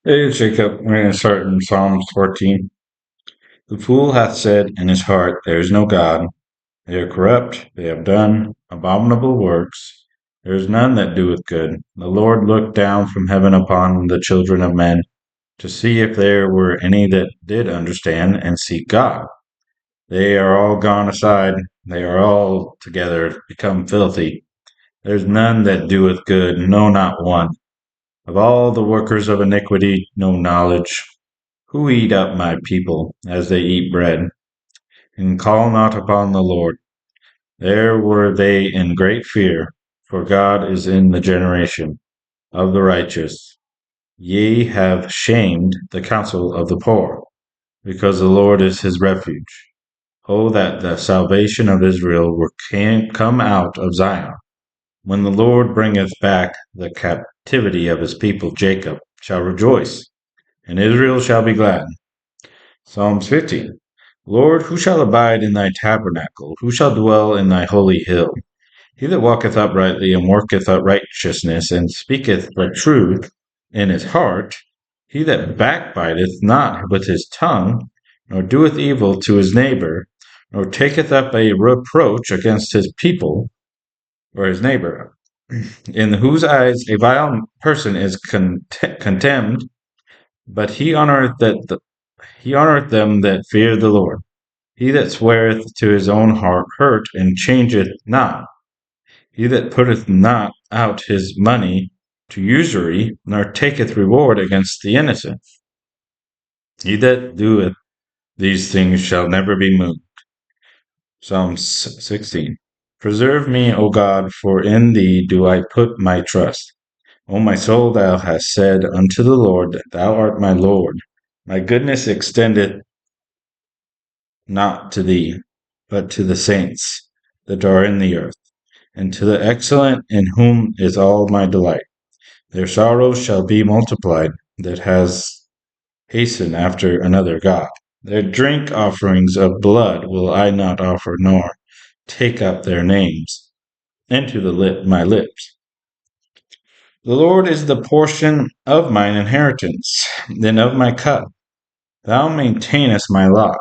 Hey Jacob, we're going to start in Psalms 14. The fool hath said in his heart, there is no God. They are corrupt, they have done abominable works. There is none that doeth good. The Lord looked down from heaven upon the children of men to see if there were any that did understand and seek God. They are all gone aside, they are all together become filthy. There is none that doeth good, no, not one. Of all the workers of iniquity, no knowledge. Who eat up my people as they eat bread, and call not upon the Lord. There were they in great fear, for God is in the generation of the righteous. Ye have shamed the counsel of the poor, because the Lord is his refuge. Oh, that the salvation of Israel were come out of Zion. When the Lord bringeth back the captivity of his people, Jacob shall rejoice, and Israel shall be glad. Psalms 15. Lord, who shall abide in thy tabernacle? Who shall dwell in thy holy hill? He that walketh uprightly and worketh righteousness and speaketh the truth in his heart, he that backbiteth not with his tongue, nor doeth evil to his neighbor, nor taketh up a reproach against his people or his neighbor, in whose eyes a vile person is contemned, but he honoureth them that fear the Lord. He that sweareth to his own heart hurt and changeth not. He that putteth not out his money to usury, nor taketh reward against the innocent. He that doeth these things shall never be moved. Psalm 16. Preserve me, O God, for in thee do I put my trust. O my soul, thou hast said unto the Lord, Thou art my Lord. My goodness extendeth not to thee, but to the saints that are in the earth, and to the excellent in whom is all my delight. Their sorrows shall be multiplied, that has hastened after another God. Their drink offerings of blood will I not offer, nor take up their names into my lips. The Lord is the portion of mine inheritance, and of my cup. Thou maintainest my lot.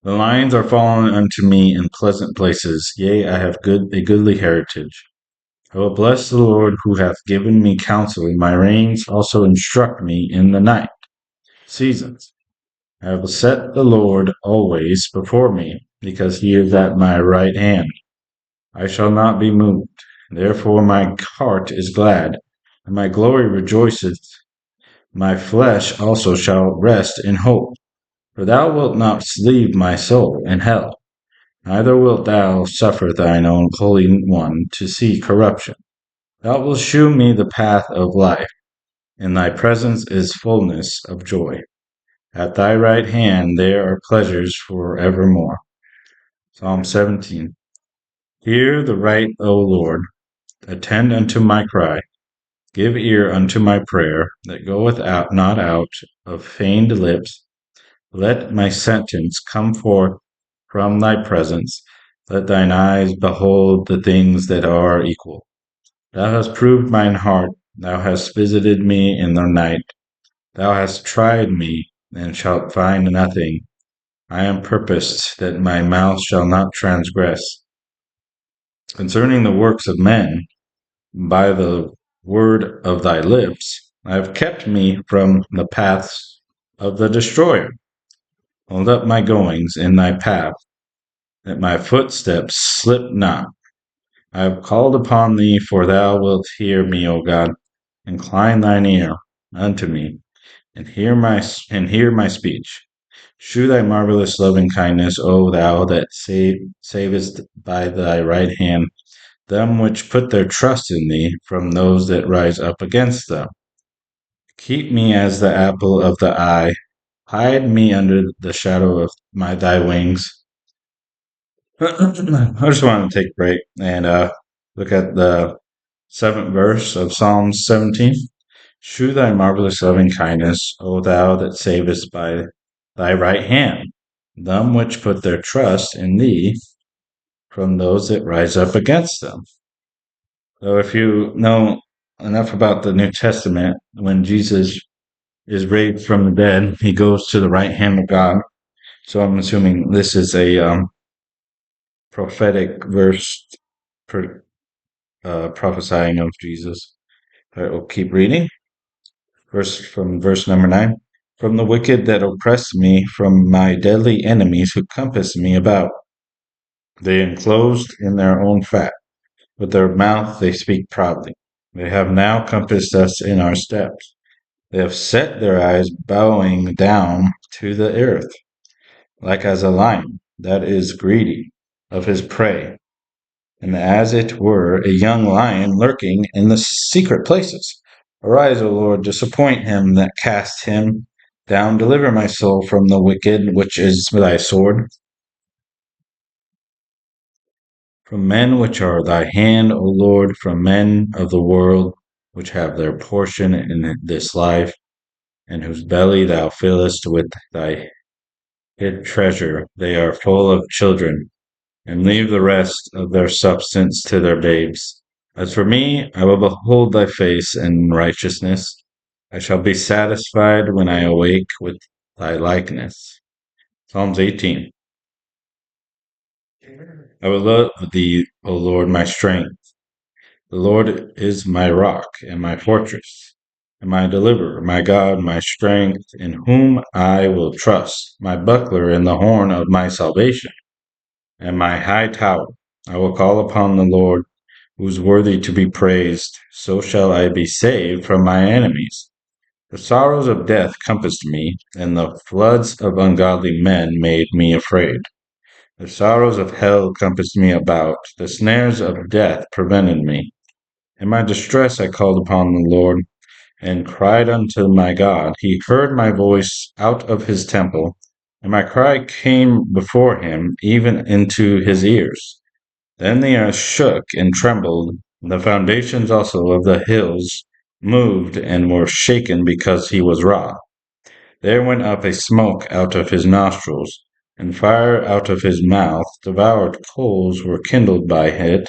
The lines are fallen unto me in pleasant places. Yea, I have a goodly heritage. I will bless the Lord who hath given me counsel. My reins also instruct me in the night seasons. I will set the Lord always before me, because he is at my right hand. I shall not be moved. Therefore my heart is glad, and my glory rejoiceth. My flesh also shall rest in hope. For thou wilt not leave my soul in hell, neither wilt thou suffer thine own Holy One to see corruption. Thou wilt shew me the path of life. In thy presence is fullness of joy. At thy right hand there are pleasures for evermore. Psalm 17. Hear the right, O Lord. Attend unto my cry. Give ear unto my prayer, that goeth out not out of feigned lips. Let my sentence come forth from thy presence. Let thine eyes behold the things that are equal. Thou hast proved mine heart. Thou hast visited me in the night. Thou hast tried me, and shalt find nothing. I am purposed that my mouth shall not transgress. Concerning the works of men, by the word of thy lips, I have kept me from the paths of the destroyer. Hold up my goings in thy path, that my footsteps slip not. I have called upon thee, for thou wilt hear me, O God. Incline thine ear unto me, and hear my speech. Shew thy marvelous loving kindness, O thou that savest by thy right hand them which put their trust in thee from those that rise up against them. Keep me as the apple of the eye. Hide me under the shadow of thy wings. I just want to take a break and look at the seventh verse of Psalm 17. Shew thy marvelous loving kindness, O thou that savest by thy right hand them which put their trust in thee from those that rise up against them. So if you know enough about the New Testament. When Jesus is raised from the dead, he goes to the right hand of God. So I'm assuming this is a prophetic verse prophesying of Jesus. All right, we'll keep reading. Verse number 9. From the wicked that oppress me, from my deadly enemies who compass me about. They enclosed in their own fat. With their mouth they speak proudly. They have now compassed us in our steps. They have set their eyes bowing down to the earth, like as a lion that is greedy of his prey, and as it were a young lion lurking in the secret places. Arise, O Lord, disappoint him that cast him down. Deliver my soul from the wicked, which is thy sword. From men which are thy hand, O Lord, from men of the world, which have their portion in this life, and whose belly thou fillest with thy hid treasure. They are full of children, and leave the rest of their substance to their babes. As for me, I will behold thy face in righteousness. I shall be satisfied when I awake with thy likeness. Psalms 18. I will love thee, O Lord, my strength. The Lord is my rock and my fortress, and my deliverer, my God, my strength, in whom I will trust, my buckler and the horn of my salvation, and my high tower. I will call upon the Lord, who is worthy to be praised. So shall I be saved from my enemies. The sorrows of death compassed me, and the floods of ungodly men made me afraid. The sorrows of hell compassed me about. The snares of death prevented me. In my distress I called upon the Lord, and cried unto my God. He heard my voice out of his temple, and my cry came before him, even into his ears. Then the earth shook and trembled, the foundations also of the hills moved and were shaken because he was wroth. There went up a smoke out of his nostrils, and fire out of his mouth. Devoured coals were kindled by it.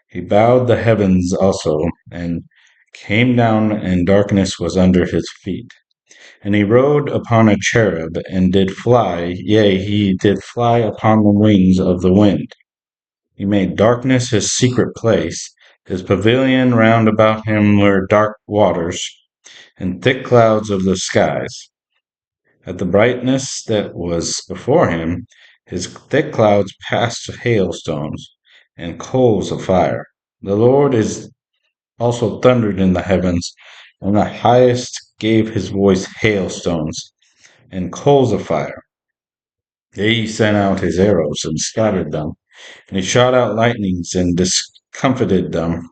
He bowed the heavens also, and came down, and darkness was under his feet. And he rode upon a cherub, and did fly, yea, he did fly upon the wings of the wind. He made darkness his secret place. His pavilion round about him were dark waters, and thick clouds of the skies. At the brightness that was before him, his thick clouds passed hailstones and coals of fire. The Lord is also thundered in the heavens, and the highest gave his voice hailstones and coals of fire. He sent out his arrows and scattered them, and he shot out lightnings and discomfited them.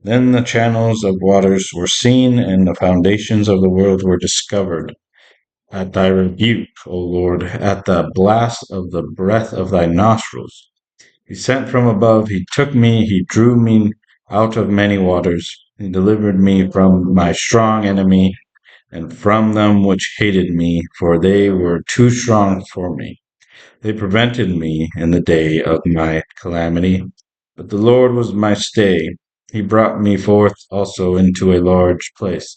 Then the channels of waters were seen, and the foundations of the world were discovered. At thy rebuke, O Lord, at the blast of the breath of thy nostrils. He sent from above, he took me, he drew me out of many waters. He delivered me from my strong enemy and from them which hated me, for they were too strong for me. They prevented me in the day of my calamity. But the Lord was my stay. He brought me forth also into a large place,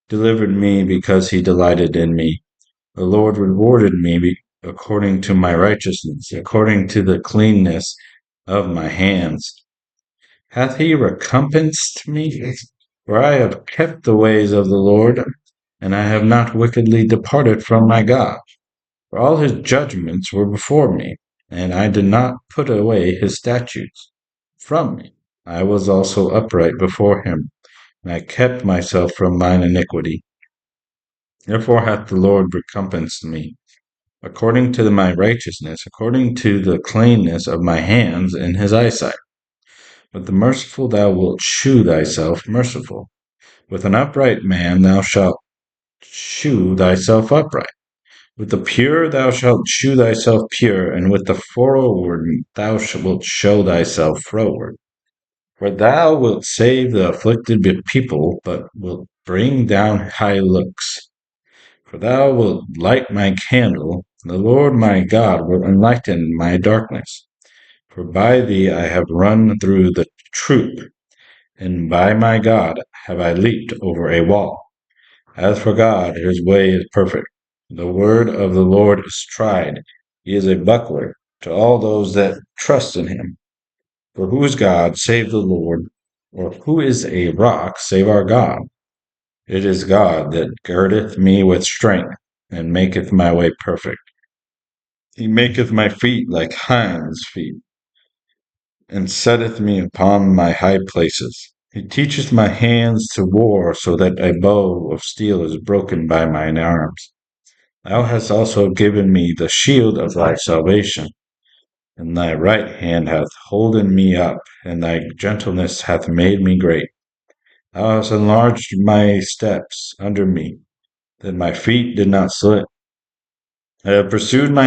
delivered me because he delighted in me. The Lord rewarded me according to my righteousness, according to the cleanness of my hands. Hath he recompensed me? For I have kept the ways of the Lord, and I have not wickedly departed from my God. For all his judgments were before me, and I did not put away his statutes from me. I was also upright before him, and I kept myself from mine iniquity. Therefore hath the Lord recompensed me, according to my righteousness, according to the cleanness of my hands in his eyesight. With the merciful thou wilt shew thyself merciful. With an upright man thou shalt shew thyself upright. With the pure thou shalt shew thyself pure, and with the froward thou wilt show thyself froward. For thou wilt save the afflicted people, but wilt bring down high looks. For thou wilt light my candle, the Lord my God will enlighten my darkness. For by thee I have run through the troop, and by my God have I leaped over a wall. As for God, his way is perfect. The word of the Lord is tried. He is a buckler to all those that trust in him. For who is God save the Lord? Or who is a rock save our God? It is God that girdeth me with strength, and maketh my way perfect. He maketh my feet like hinds' feet, and setteth me upon my high places. He teacheth my hands to war, so that a bow of steel is broken by mine arms. Thou hast also given me the shield of thy salvation, and thy right hand hath holden me up, and thy gentleness hath made me great. Thou hast enlarged my steps under me, that my feet did not slip. I have pursued my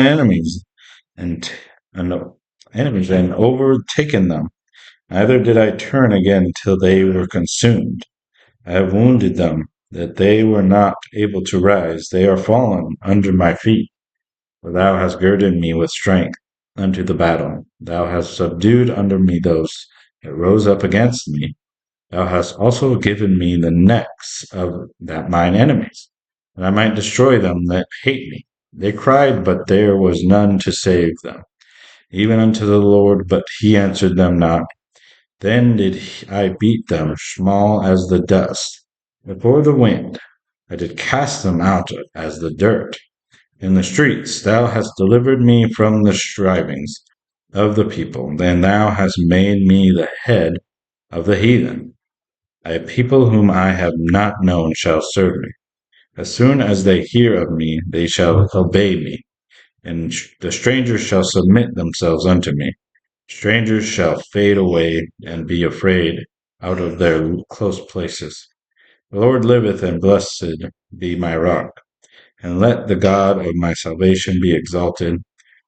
and, and enemies and overtaken them. Neither did I turn again till they were consumed. I have wounded them, that they were not able to rise. They are fallen under my feet. For thou hast girded me with strength unto the battle. Thou hast subdued under me those that rose up against me. Thou hast also given me the necks of that mine enemies, that I might destroy them that hate me. They cried, but there was none to save them, even unto the Lord, but he answered them not. Then did I beat them small as the dust. Before the wind, I did cast them out as the dirt. In the streets thou hast delivered me from the strivings of the people. Then thou hast made me the head of the heathen. A people whom I have not known shall serve me. As soon as they hear of me, they shall obey me, and the strangers shall submit themselves unto me. Strangers shall fade away and be afraid out of their close places. The Lord liveth, and blessed be my rock. And let the God of my salvation be exalted.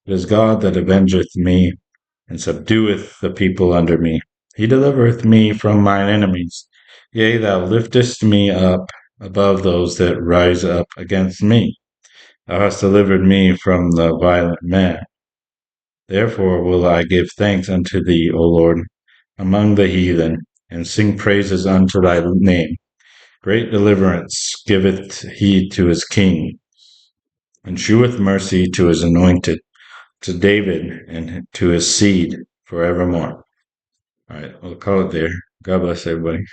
It is God that avengeth me, and subdueth the people under me. He delivereth me from mine enemies. Yea, thou liftest me up above those that rise up against me. Thou hast delivered me from the violent man. Therefore will I give thanks unto thee, O Lord, among the heathen, and sing praises unto thy name. Great deliverance giveth he to his king, and sheweth mercy to his anointed, to David and to his seed forevermore. All right, we'll call it there. God bless everybody.